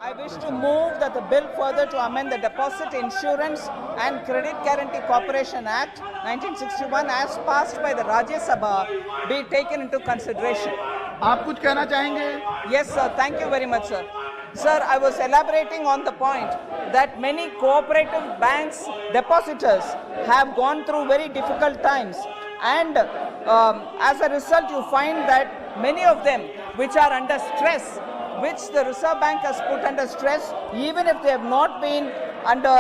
I wish to move that the bill further to amend the Deposit Insurance and Credit Guarantee Corporation Act 1961 as passed by the Rajya Sabha be taken into consideration. आप कुछ कहना चाहेंगे? Yes, sir. Thank you very much, sir. Sir, I was elaborating on the point that many cooperative banks depositors have gone through very difficult times, and as a result you find that many of them which are under stress, which the Reserve Bank has put under stress, even if they have not been under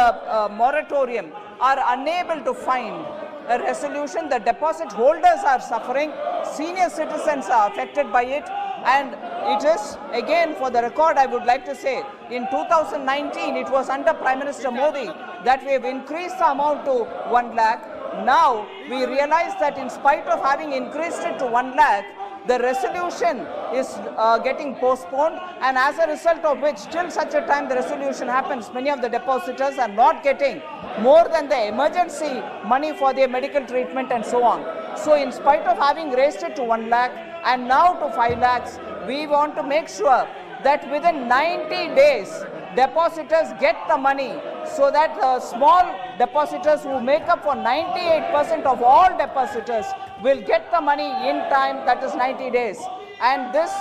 moratorium, are unable to find a resolution. The deposit holders are suffering, senior citizens are affected by it, and it is, again, for the record, I would like to say, in 2019 it was under Prime Minister Modi that we have increased the amount to 1 lakh. Now we realize that in spite of having increased it to 1 lakh, the resolution is getting postponed, and as a result of which, till such a time the resolution happens, many of the depositors are not getting more than the emergency money for their medical treatment and so on. So in spite of having raised it to 1 lakh and now to 5 lakhs, we want to make sure that within 90 days depositors get the money, so that small depositors who make up for 98% of all depositors will get the money in time, that is 90 days. And this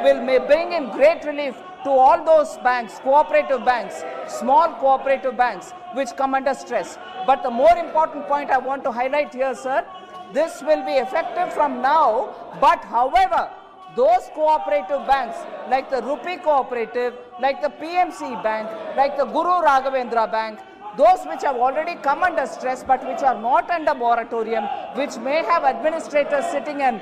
may bring in great relief to all those banks, cooperative banks, small cooperative banks, which come under stress. But the more important point I want to highlight here, sir, this will be effective from now, but however, those cooperative banks like the Rupee Cooperative, like the PMC Bank, like the Guru Raghavendra Bank, those which have already come under stress but which are not under moratorium, which may have administrators sitting and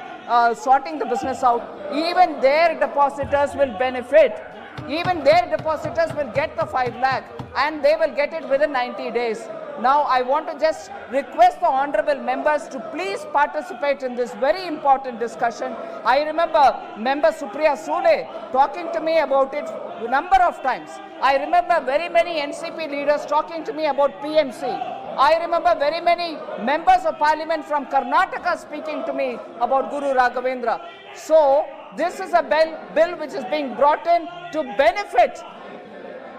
sorting the business out, even their depositors will benefit. Even their depositors will get the 5 lakh and they will get it within 90 days. Now I want to just request the honorable members to please participate in this very important discussion. I remember Member Supriya Sule talking to me about it a number of times. I remember very many NCP leaders talking to me about PMC. I remember very many members of parliament from Karnataka speaking to me about Guru Raghavendra. So this is a bill which is being brought in to benefit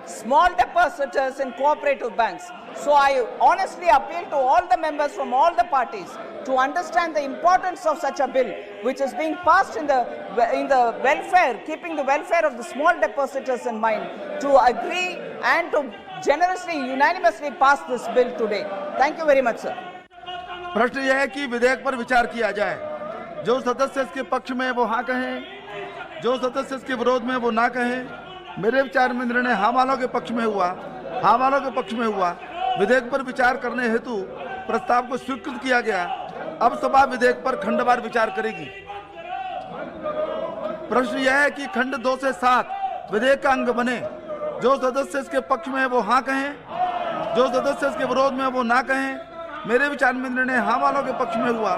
small depositors in cooperative banks. So I honestly appeal to all the members from all the parties to understand the importance of such a bill, which is being passed in the welfare, keeping the welfare of the small depositors in mind, to agree and to generously, unanimously pass this bill today. Thank you very much, sir. प्रश्न यह है कि विधेयक पर विचार किया जाए। जो सदस्य इसके पक्ष में वो हाँ कहें, जो सदस्य इसके विरोध में वो ना कहें। मेरे विचार में निर्णय हाँ वालों के पक्ष में हुआ, हाँ वालों के पक्ष में हुआ। विधेयक पर विचार करने हेतु प्रस्ताव को स्वीकृत किया गया। अब सभा विधेयक पर खंडवार विचार करेगी। प्रश्न यह है कि खंड 2 से 7 विधेयक का अंग बने। जो सदस्य इसके पक्ष में वो हाँ कहें, जो सदस्य इसके विरोध में वो ना कहें। मेरे विचार में निर्णय हाँ वालों के पक्ष में हुआ,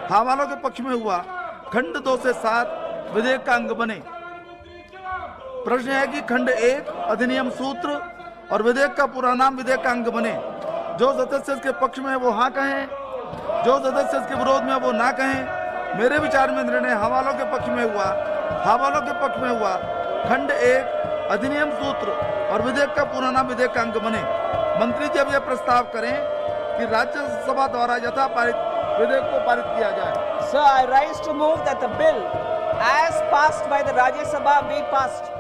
हाँ वालों के पक्ष में हुआ। खंड 2 से 7 विधेयक का अंग बने। प्रश्न है कि खंड 1 अधिनियम सूत्र और विधेयक का पूरा नाम विधेयक का अंग बने। जो सदस्य इसके पक्ष में वो हाँ कहें, जो सदस्य इसके विरोध में वो ना कहें। मेरे विचार में निर्णय हाँ वालों के पक्ष में हुआ, हाँ वालों के पक्ष में हुआ। खंड 1 अधिनियम सूत्र और विधेयक का पूरा नाम विधेयक का अंग बने। मंत्री जी अब यह प्रस्ताव करें कि राज्यसभा द्वारा यथा पारित विधेयक को पारित किया जाए। Sir, I rise to move that the bill as passed by the Rajya Sabha be passed.